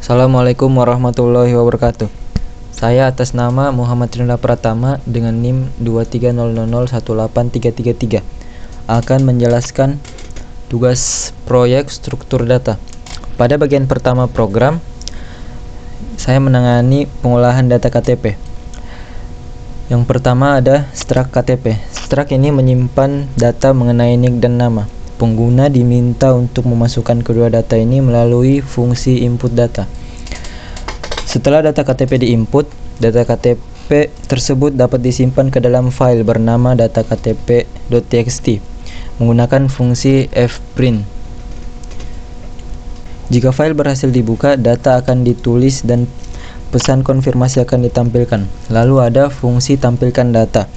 Assalamualaikum warahmatullahi wabarakatuh. Saya atas nama Muhammad Rindra Pratama dengan NIM 230018333 akan menjelaskan tugas proyek struktur data. Pada bagian pertama program, saya menangani pengolahan data KTP. Yang pertama ada struct KTP. Struct ini menyimpan data mengenai NIK dan nama. Pengguna diminta untuk memasukkan kedua data ini melalui fungsi input data. Setelah data KTP diinput, data KTP tersebut dapat disimpan ke dalam file bernama data.ktp.txt menggunakan fungsi fprint. Jika file berhasil dibuka, data akan ditulis dan pesan konfirmasi akan ditampilkan. Lalu ada fungsi tampilkan data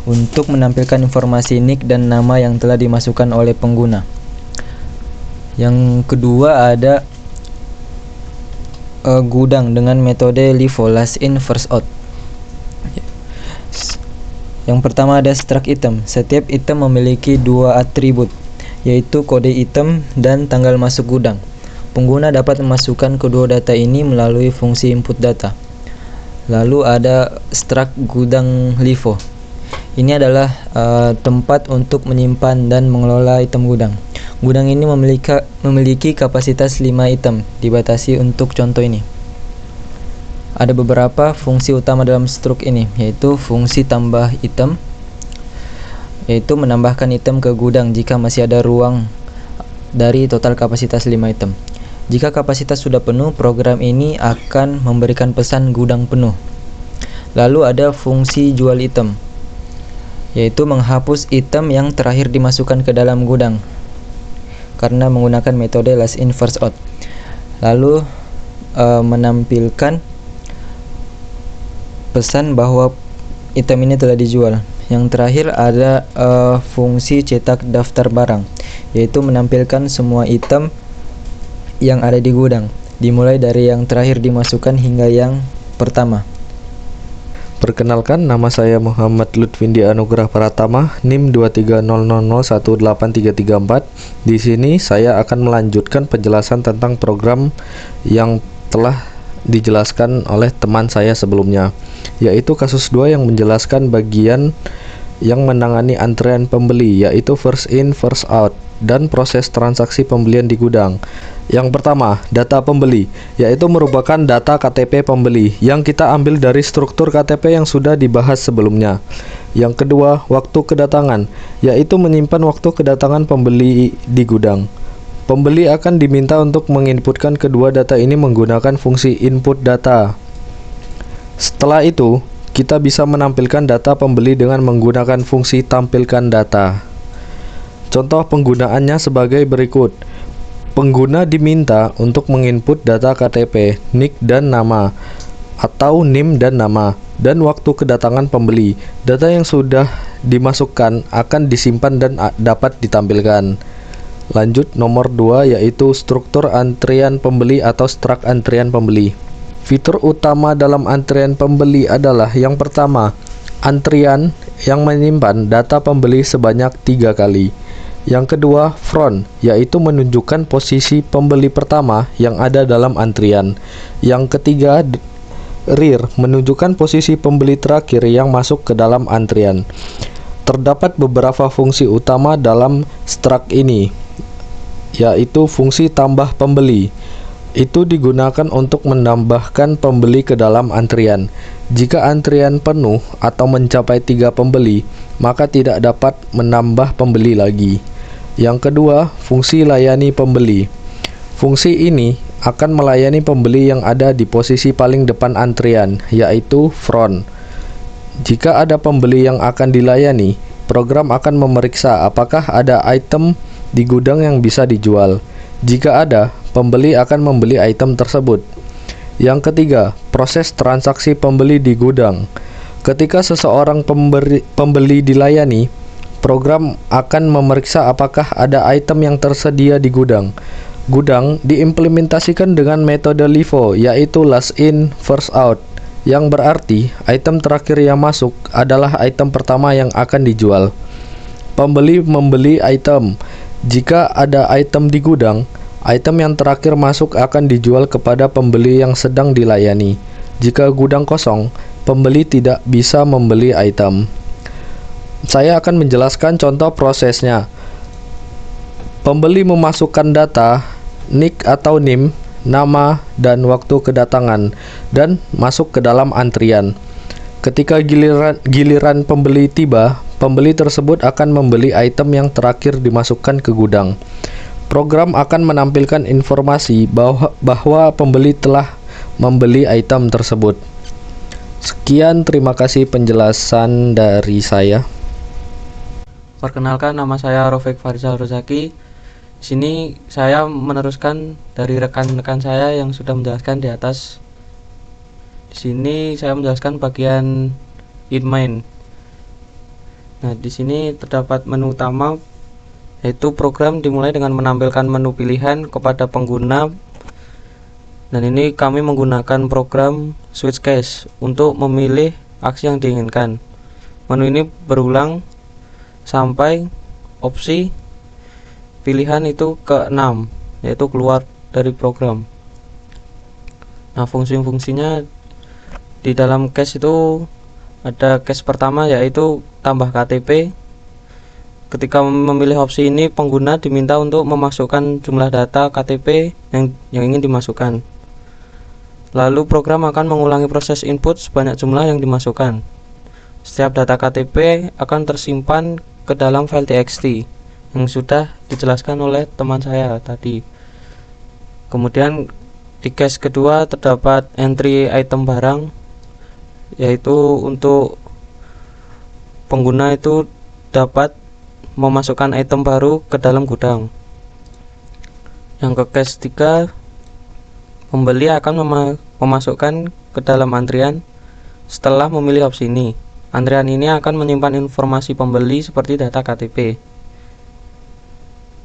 untuk menampilkan informasi NIK dan nama yang telah dimasukkan oleh pengguna. Yang kedua ada gudang dengan metode LIFO, last in first out. Yang pertama ada struct item. Setiap item memiliki dua atribut, yaitu kode item dan tanggal masuk gudang. Pengguna dapat memasukkan kedua data ini melalui fungsi input data. Lalu ada struct gudang LIFO. Ini adalah tempat untuk menyimpan dan mengelola item gudang. Gudang ini memiliki kapasitas 5 item, dibatasi untuk contoh ini. Ada beberapa fungsi utama dalam struct ini, yaitu fungsi tambah item, yaitu menambahkan item ke gudang jika masih ada ruang dari total kapasitas 5 item. Jika kapasitas sudah penuh, program ini akan memberikan pesan gudang penuh. Lalu ada fungsi jual item, yaitu menghapus item yang terakhir dimasukkan ke dalam gudang karena menggunakan metode last in first out. Lalu menampilkan pesan bahwa item ini telah dijual. Yang terakhir ada fungsi cetak daftar barang, yaitu menampilkan semua item yang ada di gudang, dimulai dari yang terakhir dimasukkan hingga yang pertama. Perkenalkan, nama saya Muhammad Lutfindi Anugrah Pratama, NIM 23000183334. Di sini saya akan melanjutkan penjelasan tentang program yang telah dijelaskan oleh teman saya sebelumnya, yaitu kasus 2 yang menjelaskan bagian yang menangani antrean pembeli, yaitu first in first out, dan proses transaksi pembelian di gudang. Yang pertama, data pembeli, yaitu merupakan data KTP pembeli yang kita ambil dari struktur KTP yang sudah dibahas sebelumnya. Yang kedua, waktu kedatangan, yaitu menyimpan waktu kedatangan pembeli di gudang. Pembeli akan diminta untuk menginputkan kedua data ini menggunakan fungsi input data. Setelah itu, kita bisa menampilkan data pembeli dengan menggunakan fungsi tampilkan data. Contoh penggunaannya sebagai berikut. Pengguna diminta untuk menginput data KTP, NIK dan nama, atau NIM dan nama, dan waktu kedatangan pembeli. Data yang sudah dimasukkan akan disimpan dan dapat ditampilkan. Lanjut nomor 2, yaitu struktur antrian pembeli atau struct antrian pembeli. Fitur utama dalam antrian pembeli adalah yang pertama, antrian yang menyimpan data pembeli sebanyak 3 kali. Yang kedua, front, yaitu menunjukkan posisi pembeli pertama yang ada dalam antrian. Yang ketiga, rear, menunjukkan posisi pembeli terakhir yang masuk ke dalam antrian. Terdapat beberapa fungsi utama dalam struct ini, yaitu fungsi tambah pembeli. Itu digunakan untuk menambahkan pembeli ke dalam antrian. Jika antrian penuh atau mencapai 3 pembeli, maka tidak dapat menambah pembeli lagi. Yang kedua, fungsi layani pembeli. Fungsi ini akan melayani pembeli yang ada di posisi paling depan antrian, yaitu front. Jika ada pembeli yang akan dilayani, program akan memeriksa apakah ada item di gudang yang bisa dijual. Jika ada, pembeli akan membeli item tersebut. Yang ketiga, proses transaksi pembeli di gudang. Ketika seseorang pembeli dilayani, program akan memeriksa apakah ada item yang tersedia di gudang. Gudang diimplementasikan dengan metode LIFO, yaitu last in first out, yang berarti item terakhir yang masuk adalah item pertama yang akan dijual. Pembeli membeli item. Jika ada item di gudang, Item yang terakhir masuk akan dijual kepada pembeli yang sedang dilayani. Jika gudang kosong, pembeli tidak bisa membeli item. Saya akan menjelaskan contoh prosesnya. Pembeli memasukkan data, NIK atau NIM, nama, dan waktu kedatangan, dan masuk ke dalam antrian. Ketika giliran pembeli tiba, pembeli tersebut akan membeli item yang terakhir dimasukkan ke gudang. Program akan menampilkan informasi bahwa pembeli telah membeli item tersebut. Sekian, terima kasih penjelasan dari saya. Perkenalkan, nama saya Rofik Farizal Rozaki. Di sini saya meneruskan dari rekan-rekan saya yang sudah menjelaskan di atas. Di sini saya menjelaskan bagian inmain. Nah, di sini terdapat menu utama, yaitu program dimulai dengan menampilkan menu pilihan kepada pengguna. Dan ini kami menggunakan program switch case untuk memilih aksi yang diinginkan. Menu ini berulang sampai opsi pilihan itu ke-6, yaitu keluar dari program. Nah, fungsi-fungsinya di dalam case itu ada case pertama, yaitu tambah KTP. Ketika memilih opsi ini, pengguna diminta untuk memasukkan jumlah data KTP yang ingin dimasukkan. Lalu program akan mengulangi proses input sebanyak jumlah yang dimasukkan. Setiap data KTP akan tersimpan ke dalam file txt yang sudah dijelaskan oleh teman saya tadi. Kemudian di case kedua terdapat entry item barang, yaitu untuk pengguna itu dapat memasukkan item baru ke dalam gudang. Yang ke case 3, pembeli akan memasukkan ke dalam antrian setelah memilih opsi ini. Antrian ini akan menyimpan informasi pembeli seperti data KTP,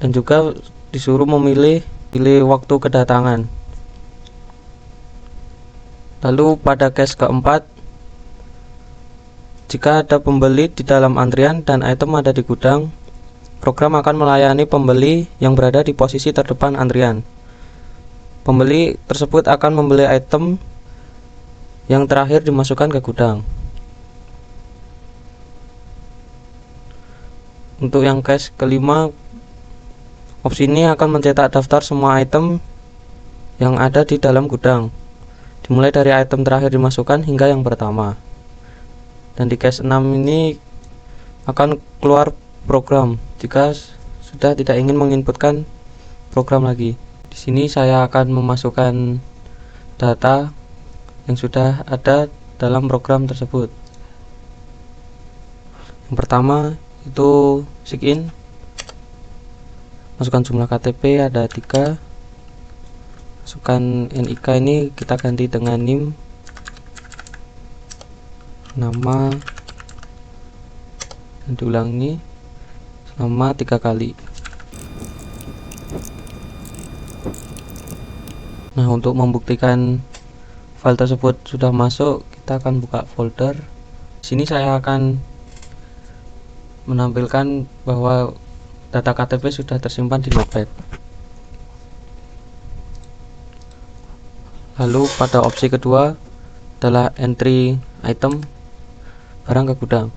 dan juga disuruh pilih waktu kedatangan. Lalu pada case keempat, jika ada pembeli di dalam antrian dan item ada di gudang, program akan melayani pembeli yang berada di posisi terdepan antrian. Pembeli tersebut akan membeli item yang terakhir dimasukkan ke gudang. Untuk yang case kelima, opsi ini akan mencetak daftar semua item yang ada di dalam gudang, dimulai dari item terakhir dimasukkan hingga yang pertama. Dan di case 6 ini akan keluar program jika sudah tidak ingin menginputkan program lagi. Di sini saya akan memasukkan data yang sudah ada dalam program tersebut. Yang pertama itu sign-in, masukkan jumlah KTP ada 3, masukkan NIK, ini kita ganti dengan NIM, nama, dan diulangi selama 3 kali. Nah, untuk membuktikan file tersebut sudah masuk, kita akan buka folder. Di sini saya akan menampilkan bahwa data KTP sudah tersimpan di notepad. Lalu pada opsi kedua adalah entry item barang ke gudang.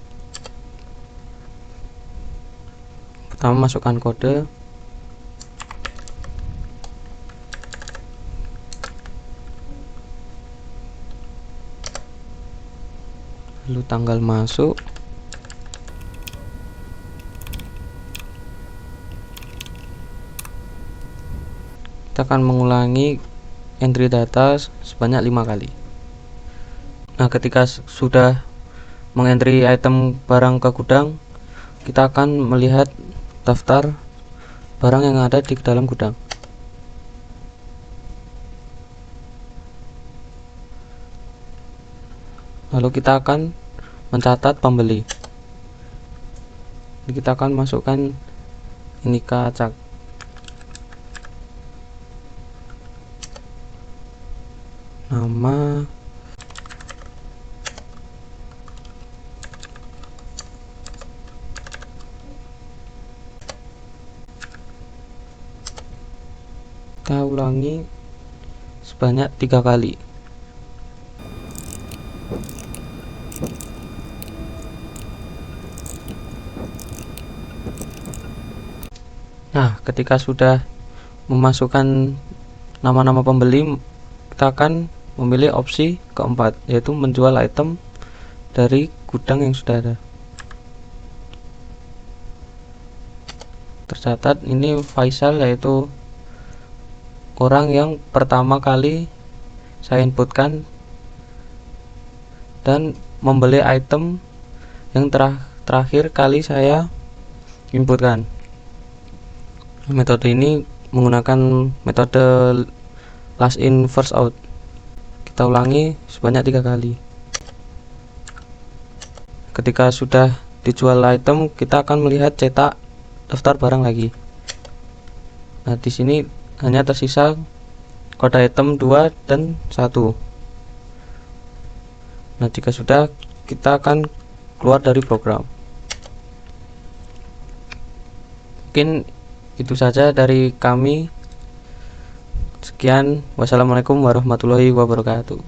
Pertama, masukkan kode, lalu tanggal masuk, kita akan mengulangi entry data sebanyak 5 kali. Nah, ketika sudah mengentry item barang ke gudang, kita akan melihat daftar barang yang ada di dalam gudang. Lalu kita akan mencatat pembeli. Kita akan masukkan NIK acak, nama, ulangi sebanyak 3 kali. Nah, ketika sudah memasukkan nama-nama pembeli, kita akan memilih opsi keempat, yaitu menjual item dari gudang yang sudah ada. Tercatat ini Faisal, yaitu orang yang pertama kali saya inputkan dan membeli item yang terakhir kali saya inputkan. Metode ini menggunakan metode last in first out. Kita ulangi sebanyak 3 kali. Ketika sudah dijual item, kita akan melihat cetak daftar barang lagi. Nah, di sini hanya tersisa kode item 2 dan 1. Nah, jika sudah, kita akan keluar dari program. Mungkin itu saja dari kami. Sekian, wassalamualaikum warahmatullahi wabarakatuh.